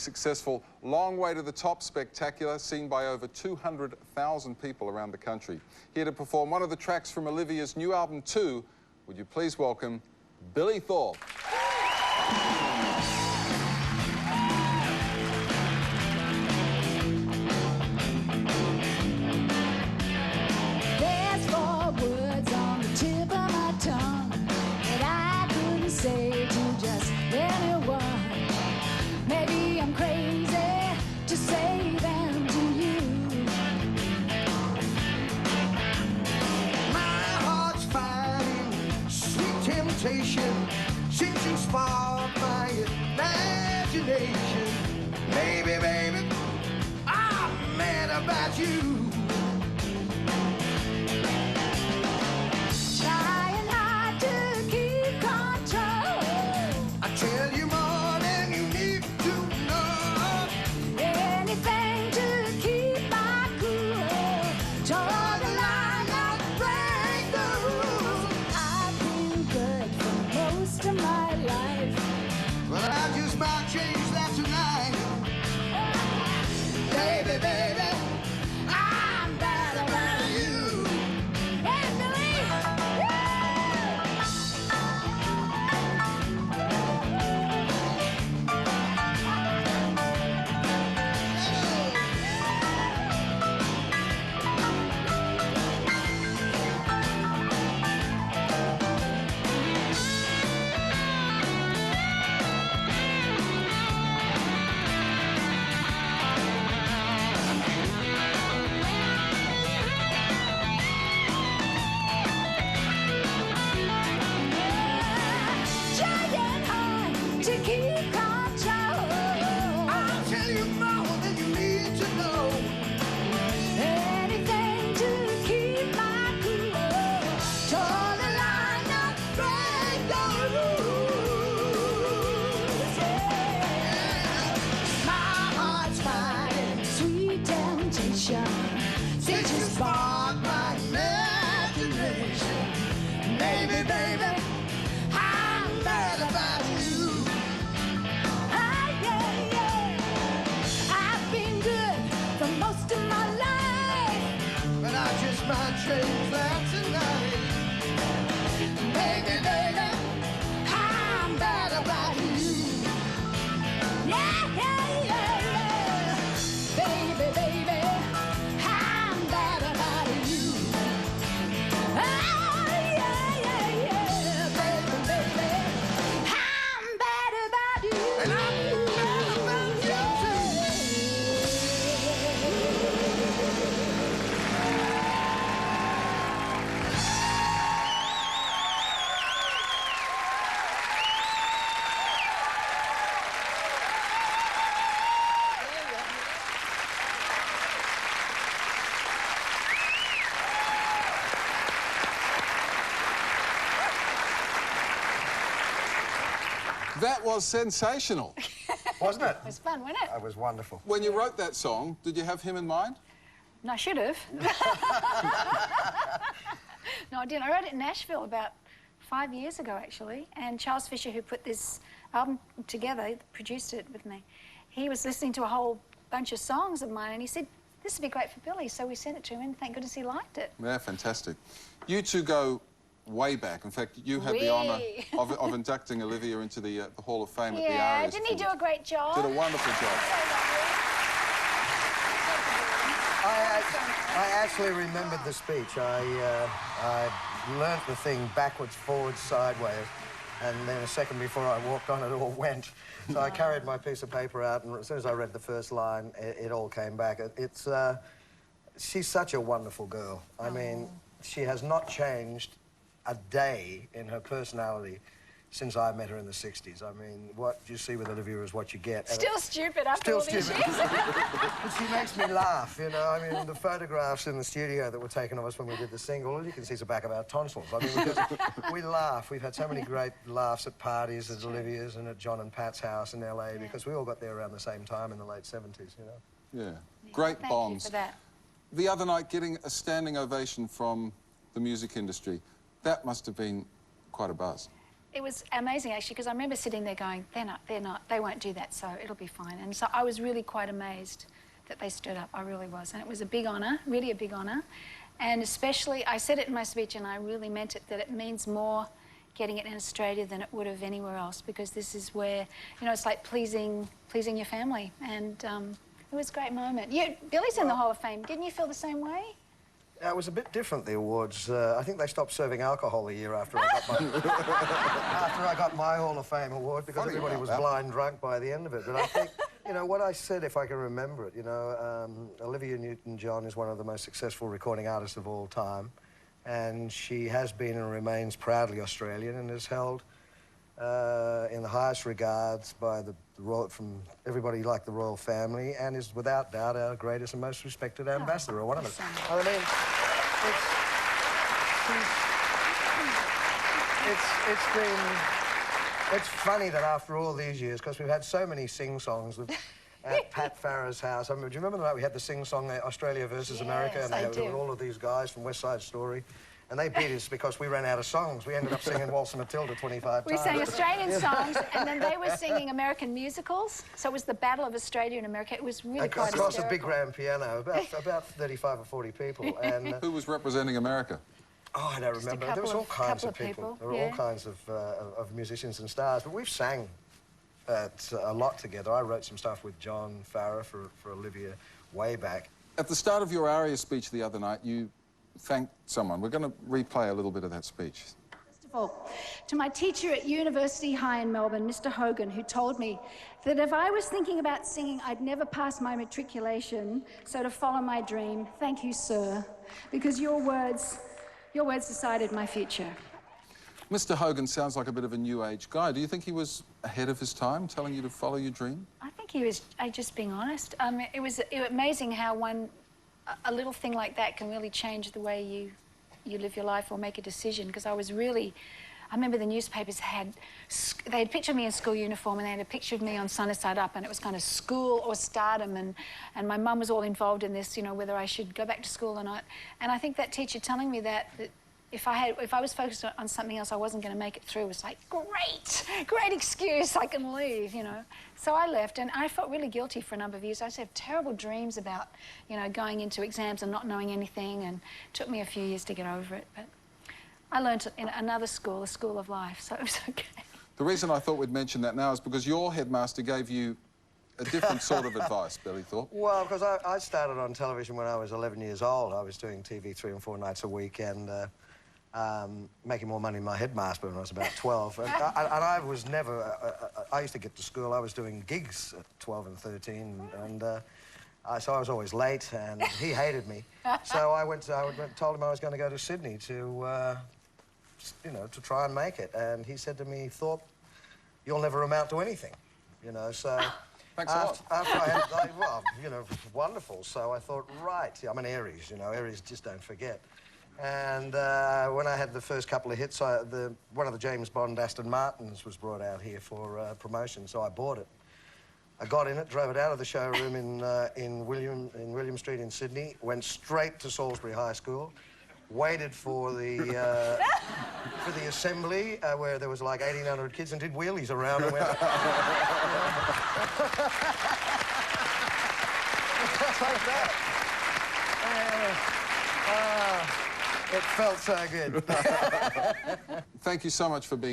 Successful Long Way to the Top spectacular, seen by over 200,000 people around the country. Here to perform one of the tracks from Olivia's new album, 2, would you please welcome Billy Thorpe. There's 4 words on the tip of my tongue that I couldn't say to just anyone. Maybe I'm crazy to say them to you. My heart's fighting sweet temptation since you sparked my imagination. Baby, baby, I'm mad about you. Trying hard to keep control. I tell you more than you need to know. Anything to keep my cool. Toward the line, not break the rules. I've been good for most of my life. But I just might change that tonight. Baby, baby, I'm bad about you. Hey, Billy! Trying hard to keep control. I'll tell you more than you need to know. Anything to keep my cool. Toward the line, not break the rules. Yeah. My heart's fighting sweet temptation since you sparked my imagination. Baby, baby, I'm bad about you. Ah, yeah, yeah. I've been good for most of my life. But I just might change that tonight. Baby, baby, I'm bad about you. Yeah, yeah, yeah, yeah. Baby, baby, I'm bad about you. Oh, yeah, yeah, yeah. Baby, baby, I'm bad about you. And I'm bad about you That was sensational. Wasn't it? It was fun, wasn't it? It was wonderful. When you wrote that song, did you have him in mind? No, I should have. No, I didn't. I wrote it in Nashville about 5 years ago, actually. And Charles Fisher, who put this album together, produced it with me, he was listening to a whole bunch of songs of mine, and he said, this would be great for Billy. So we sent it to him, and thank goodness he liked it. Yeah, fantastic. You two go way back. In fact, you had the honour of inducting Olivia into the Hall of Fame at the Yeah, Arias. didn't he do a great job? Did a wonderful job. I actually remembered the speech. I learnt the thing backwards, forwards, sideways, and then a second before I walked on, it all went. So I carried my piece of paper out, and as soon as I read the first line, it all came back. She's such a wonderful girl. I mean, she has not changed a day in her personality since I met her in the 60s. I mean, what you see with Olivia is what you get. Still stupid after all these years. But she makes me laugh, you know. I mean, the photographs in the studio that were taken of us when we did the single, all you can see is the back of our tonsils. I mean, because we laugh. We've had so many great laughs at parties at Olivia's and at John and Pat's house in LA, because we all got there around the same time in the late 70s, you know. Yeah. Great Thank bonds. you for that. The other night, getting a standing ovation from the music industry, that must have been quite a buzz. it was amazing, actually, because I remember sitting there going, they won't do that, so it'll be fine. And so I was really quite amazed that they stood up. I really was. And it was a big honour, really a big honour. And especially, I said it in my speech, and I really meant it, that it means more getting it in Australia than it would have anywhere else, because this is where, you know, it's like pleasing your family. And it was a great moment. Billy's in the Hall of Fame. Didn't you feel the same way? It was a bit different, the awards. I think they stopped serving alcohol a year after I got my Hall of Fame award, because everybody was blind drunk by the end of it. But I think, you know, what I said, if I can remember it, you know, Olivia Newton-John is one of the most successful recording artists of all time, and she has been and remains proudly Australian, and is held in the highest regards by from everybody like the royal family, and is without doubt our greatest and most respected ambassador, or one of them. I mean, it's funny that after all these years, because we've had so many sing-songs at Pat Farrah's house. I mean, do you remember the night we had the sing-song Australia versus America? And there were all of these guys from West Side Story. And they beat us because we ran out of songs. We ended up singing Waltz and Matilda 25 times. We sang Australian songs, and then they were singing American musicals. So it was the Battle of Australia and America. It was really quite hysterical. Across a big grand piano, about 35 or 40 people. And who was representing America? Oh, I don't remember. There was all kinds of people. There were all kinds of musicians and stars. But we've sang a lot together. I wrote some stuff with John Farrah for Olivia way back. At the start of your ARIA speech the other night, you thanked someone. We're going to replay a little bit of that speech. First of all, to my teacher at University High in Melbourne, Mr. Hogan, who told me that if I was thinking about singing, I'd never pass my matriculation, so to follow my dream, thank you, sir, because your words decided my future. Mr. Hogan sounds like a bit of a new age guy. Do you think he was ahead of his time, telling you to follow your dream? I think he was just being honest. It was amazing how a little thing like that can really change the way you live your life or make a decision, because I remember the newspapers had pictured me in school uniform, and they had a picture of me on Sunday Side Up, and it was kind of school or stardom, and my mum was all involved in this, you know, whether I should go back to school or not. And I think that teacher telling me that if I was focused on something else, I wasn't going to make it through. It was like, great excuse, I can leave, you know. So I left, and I felt really guilty for a number of years. I used to have terrible dreams about, you know, going into exams and not knowing anything, and it took me a few years to get over it. But I learned in another school, a school of life, so it was okay. The reason I thought we'd mention that now is because your headmaster gave you a different sort of advice, Billy Thorpe. Well, because I started on television when I was 11 years old. I was doing TV 3 and 4 nights a week, and making more money than my headmaster when I was about 12. And I was never... I used to get to school, I was doing gigs at 12 and 13, and so I was always late, and he hated me. So I told him I was going to go to Sydney to, you know, to try and make it. And he said to me, Thorpe, you'll never amount to anything, you know, so... Thanks a lot. After well, you know, wonderful. So I thought, right, I'm an Aries, you know, Aries just don't forget. And when I had the first couple of hits, one of the James Bond Aston Martins was brought out here for promotion, so I bought it. I got in it, drove it out of the showroom in William Street in Sydney, went straight to Salisbury High School, waited for the assembly where there was like 1,800 kids, and did wheelies around and went. Just like that. It felt so good. Thank you so much for being